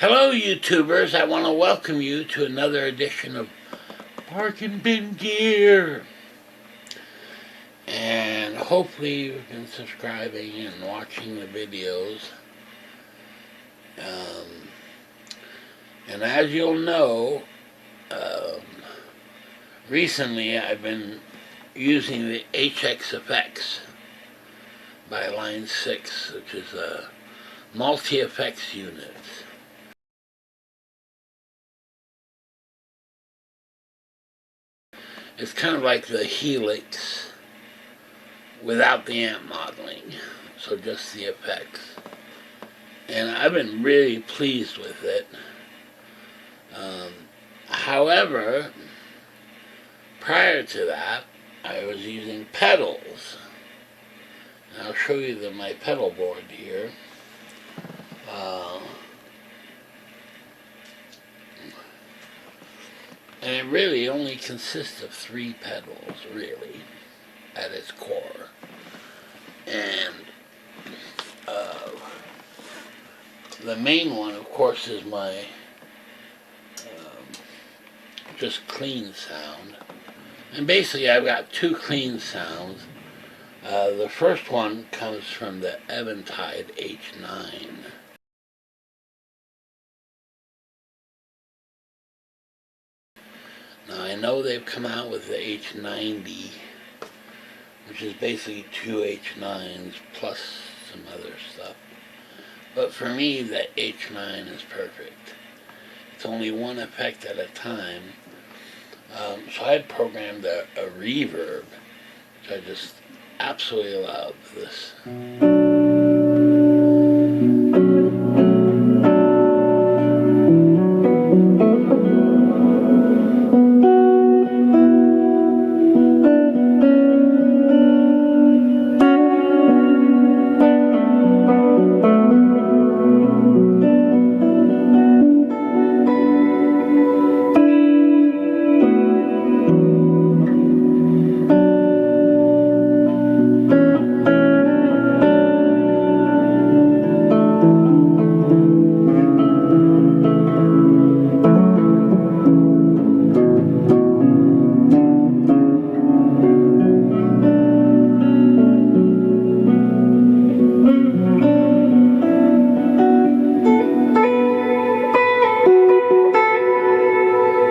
Hello YouTubers, I want to welcome you to another edition of Park and Bin Gear. And hopefully you've been subscribing and watching the videos. And as you'll know, recently I've been using the hxeffects by Line 6, which is a multi-effects unit. It's kind of like the Helix without the amp modeling, so just the effects. And I've been really pleased with it. However, prior to that, I was using pedals. And I'll show you my pedal board here. And it really only consists of 3 pedals, really, at its core. And the main one, of course, is my just clean sound. And basically I've got 2 clean sounds. The first one comes from the Eventide H9. Now I know they've come out with the H90, which is basically 2 H9s plus some other stuff. But for me, the H9 is perfect. It's only one effect at a time. So I programmed a reverb, which I just absolutely love. This.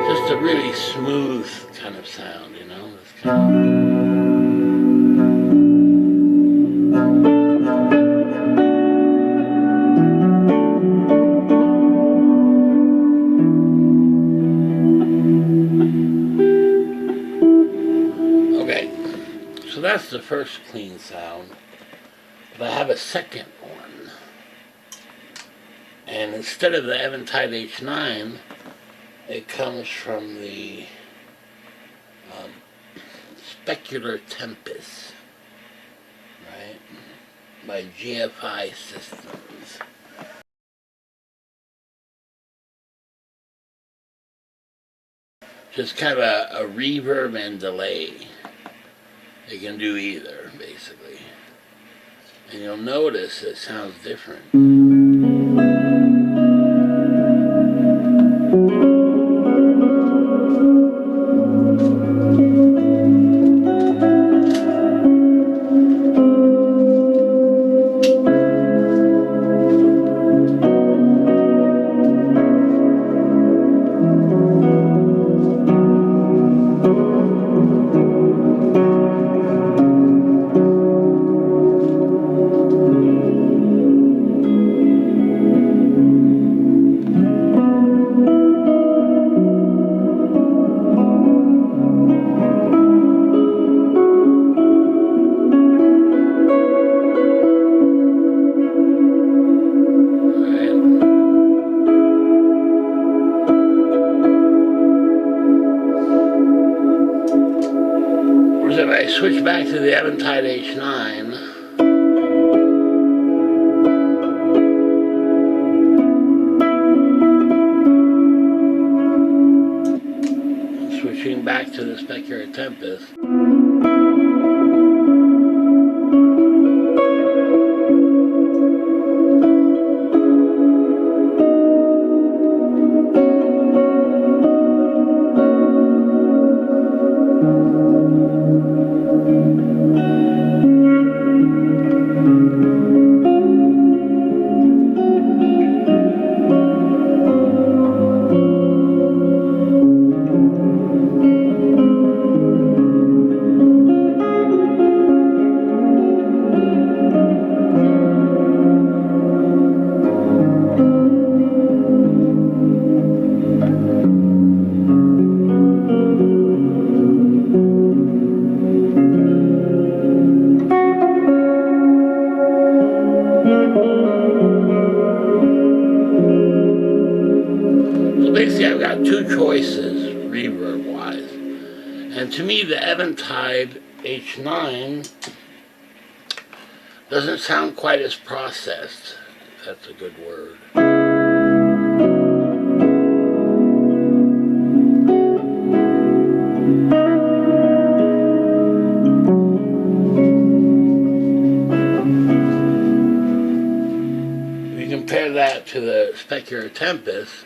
Just a really smooth kind of sound, you know? It's kind of... Okay, so that's the first clean sound. But I have a second one. And instead of the Eventide H9, it comes from the Specular Tempest, right, by GFI Systems. Just kind of a reverb and delay. It can do either, basically. And you'll notice it sounds different. If I switch back to the Eventide H9, switching back to the Specular Tempest, have two choices reverb-wise. And to me, the Eventide H9 doesn't sound quite as processed, if that's a good word. If you compare that to the Specular Tempest,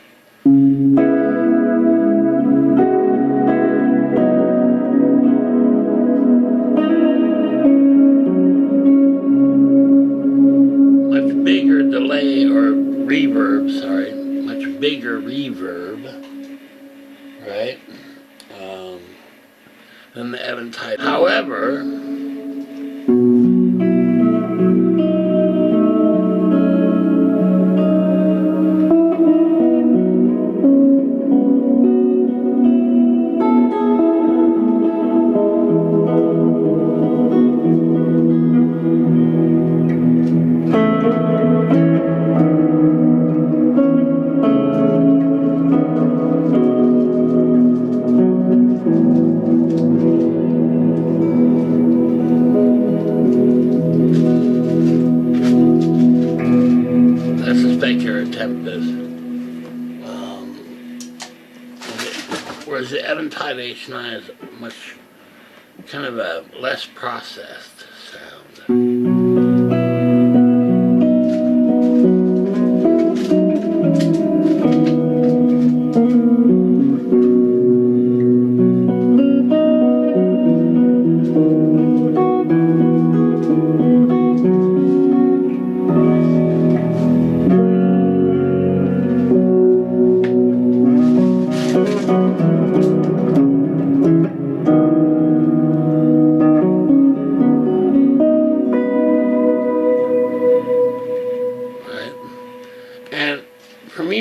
bigger reverb, right, than the Eventide. However, whereas the Eventide H9 is much kind of a less processed sound.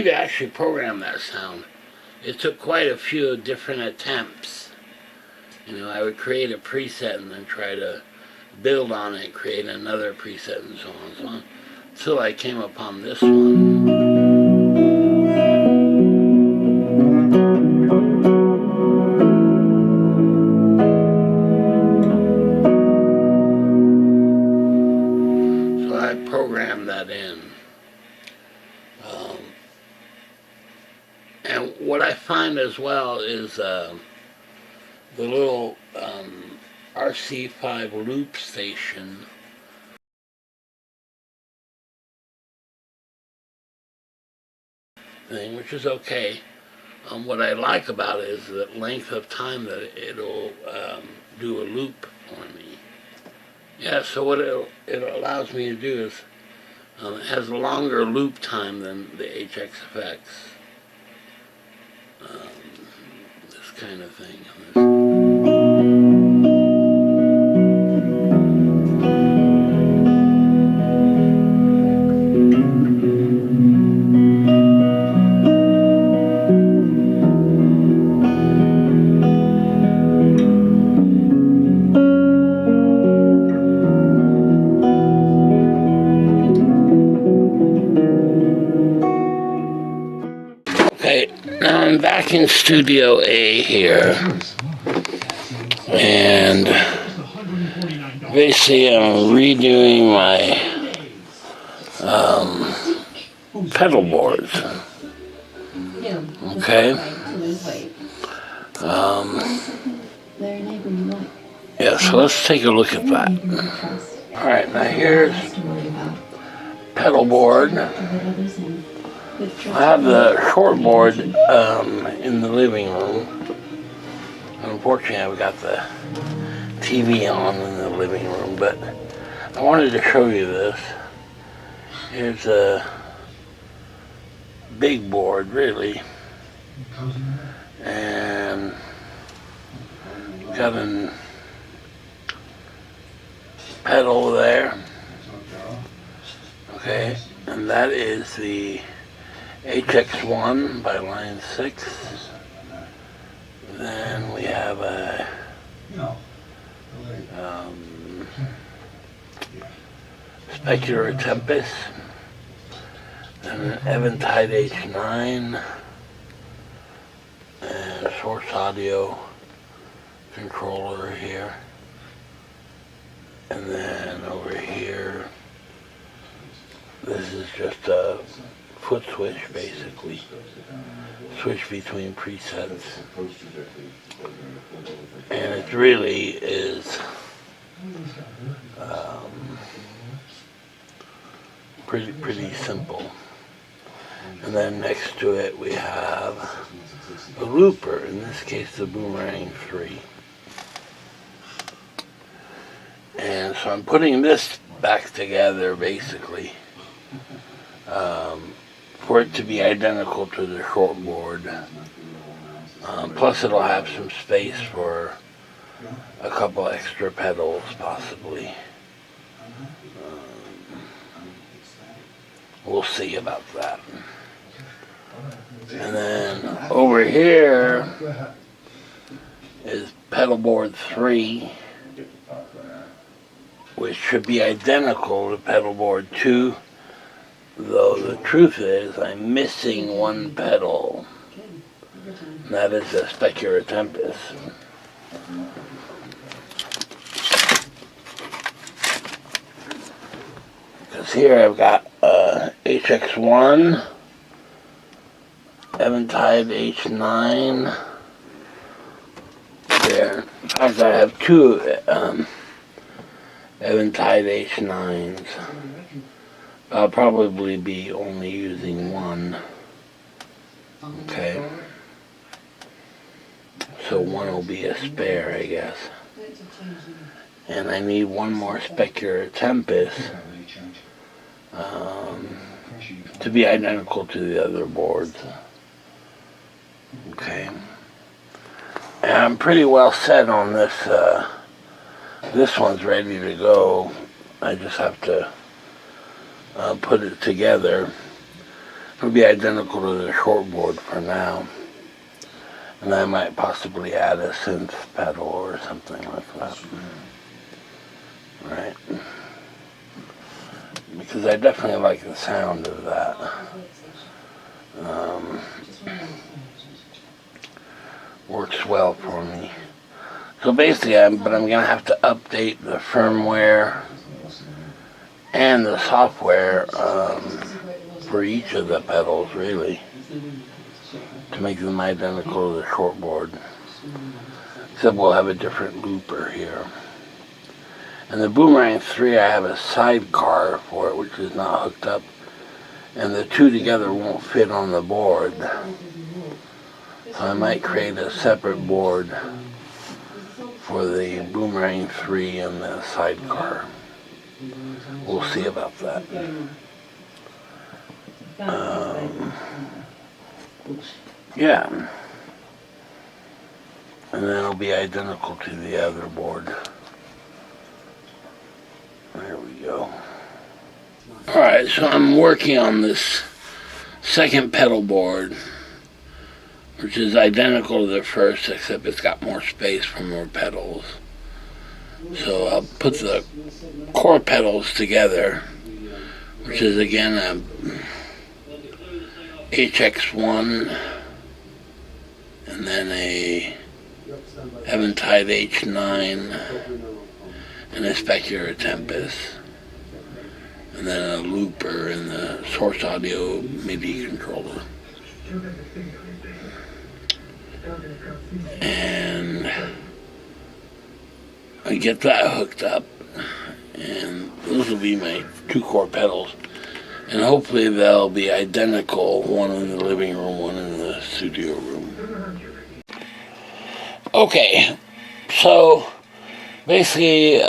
To actually program that sound, it took quite a few different attempts. You know, I would create a preset and then try to build on it, create another preset, and so on and so on, until I came upon this one. So I programmed that in. And what I find as well is the little RC5 loop station thing, which is okay. What I like about it is the length of time that it'll do a loop for me. Yeah, so what it allows me to do is it has a longer loop time than the hxeffects. This kind of thing. Okay, now I'm back in Studio A here, and basically I'm redoing my pedal boards. Okay. Yeah, so let's take a look at that. Alright, now here's pedal board. I have the shortboard in the living room. Unfortunately, I've got the TV on in the living room, but I wanted to show you this. Here's a big board, really, and got a pedal there. Okay, and that is the HX1 by line 6. Then we have a Specular Tempest, and an Eventide H9, source audio controller here. And then over here, this is just a foot switch basically. Switch between presets. And it really is pretty simple. And then next to it we have a looper, in this case the Boomerang 3. And so I'm putting this back together basically for it to be identical to the shortboard. Plus it'll have some space for a couple extra pedals possibly. We'll see about that. And then over here is pedal board 3, which should be identical to pedal board 2, though the truth is I'm missing one pedal, and that is the Specular Tempest. Because here I've got HX1, Eventide H9, there. In fact, I have two Eventide H9s. I'll probably be only using one. Okay. So one will be a spare, I guess. And I need one more Specular Tempest to be identical to the other boards. Okay. And I'm pretty well set on this. This one's ready to go. I just have to put it together. It'll be identical to the shortboard for now. And I might possibly add a synth pedal or something like that. Right? Because I definitely like the sound of that. Works well for me. So basically, I'm going to have to update the firmware and the software for each of the pedals, really, to make them identical to the shortboard. Except we'll have a different looper here. And the Boomerang 3, I have a sidecar for it, which is not hooked up. And the two together won't fit on the board. So I might create a separate board for the Boomerang 3 and the sidecar. We'll see about that. Yeah. And then it'll be identical to the other board. There we go. Alright, so I'm working on this second pedal board, which is identical to the first, except it's got more space for more pedals. So I'll put the core pedals together, which is again a HX1 and then a Eventide H9 and a Specular Tempest, and then a looper and the source audio MIDI controller. And I get that hooked up, and those will be my two core pedals, and hopefully they'll be identical, one in the living room, one in the studio room. Okay, so basically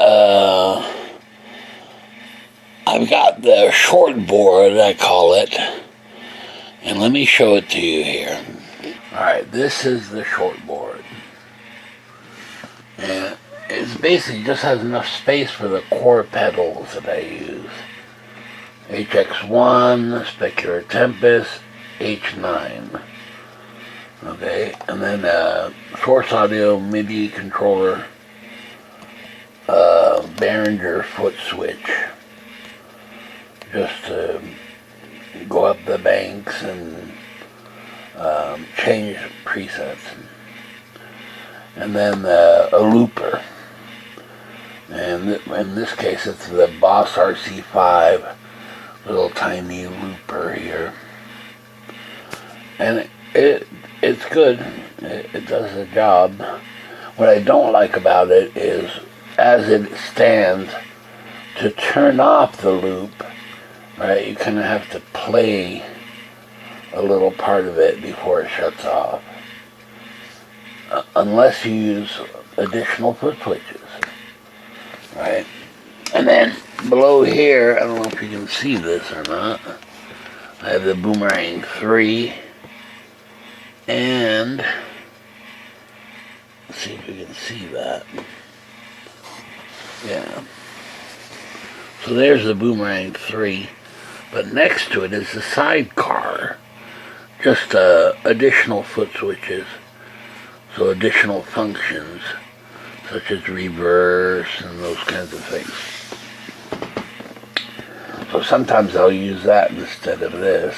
I've got the short board, I call it, and let me show it to you here. Alright, this is the short board, and it basically just has enough space for the core pedals that I use. HX1, Specular Tempest, H9. Okay, and then source audio MIDI controller, Behringer foot switch, just to go up the banks and change presets. and then a looper. And in this case, it's the Boss RC5, little tiny looper here. And it's good. It does the job. What I don't like about it is, as it stands, to turn off the loop, right, you kind of have to play a little part of it before it shuts off. Unless you use additional foot switches, right? And then below here, I don't know if you can see this or not, I have the Boomerang 3, and let's see if you can see that. Yeah. So there's the Boomerang 3, but next to it is the sidecar. Just additional foot switches, so additional functions, such as reverse and those kinds of things. So sometimes I'll use that instead of this.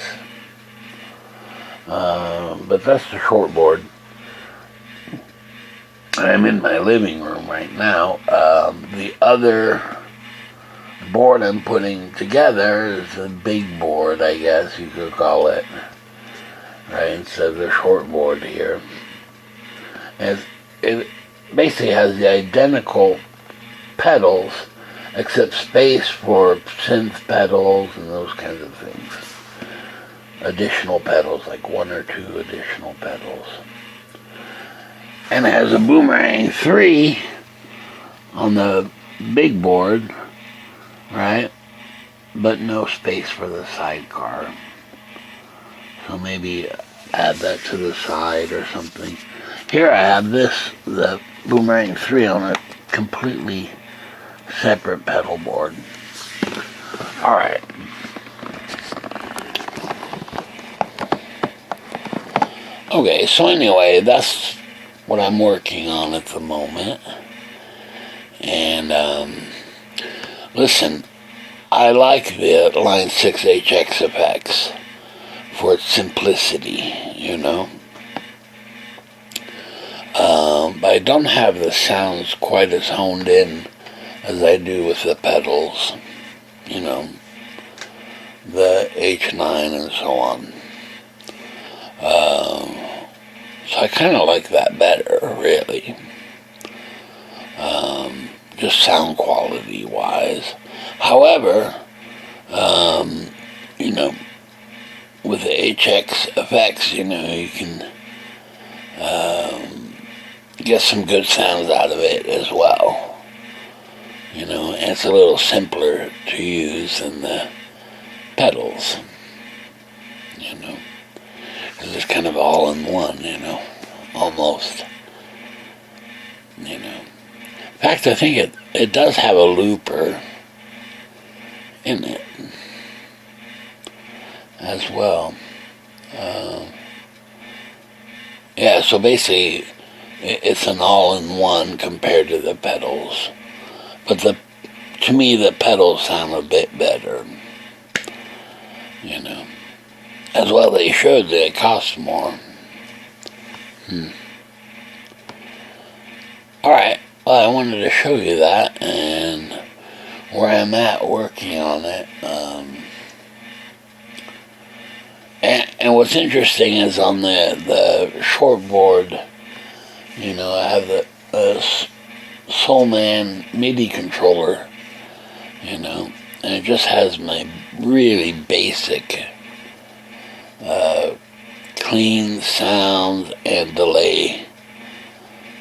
But that's the shortboard. I'm in my living room right now. The other board I'm putting together is a big board, I guess you could call it, right, instead of the shortboard here. And it basically has the identical pedals, except space for synth pedals and those kinds of things. Additional pedals, like 1 or 2 additional pedals. And it has a Boomerang 3 on the big board, right? But no space for the sidecar. So maybe add that to the side or something. Here I have the Boomerang 3 on a completely separate pedal board. Alright. Okay, so anyway, that's what I'm working on at the moment. And, listen, I like the Line 6 hxeffects for its simplicity, you know. But I don't have the sounds quite as honed in as I do with the pedals, you know, the H9 and so on. So I kind of like that better, really. Just sound quality wise. However, you know, with the hxeffects, you know, you can get some good sounds out of it as well. You know, and it's a little simpler to use than the pedals, you know, because it's kind of all in one, you know, almost, you know. In fact, I think it does have a looper in it as well. Yeah, so basically it's an all-in-one compared to the pedals. But to me, the pedals sound a bit better, you know. As well, they showed that it costs more. Alright, well, I wanted to show you that, and where I'm at working on it. And what's interesting is on the shortboard, you know, I have the Soulman MIDI controller, you know, and it just has my really basic clean sounds and delay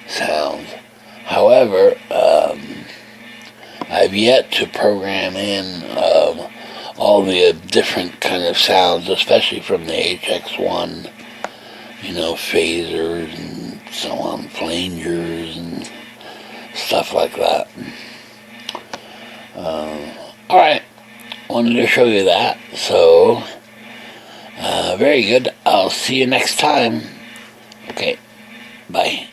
sounds. However, I've yet to program in all the different kind of sounds, especially from the HX1, you know, phasers and so on, flangers and stuff like that. Alright, wanted to show you that, so very good. I'll see you next time. Okay, bye.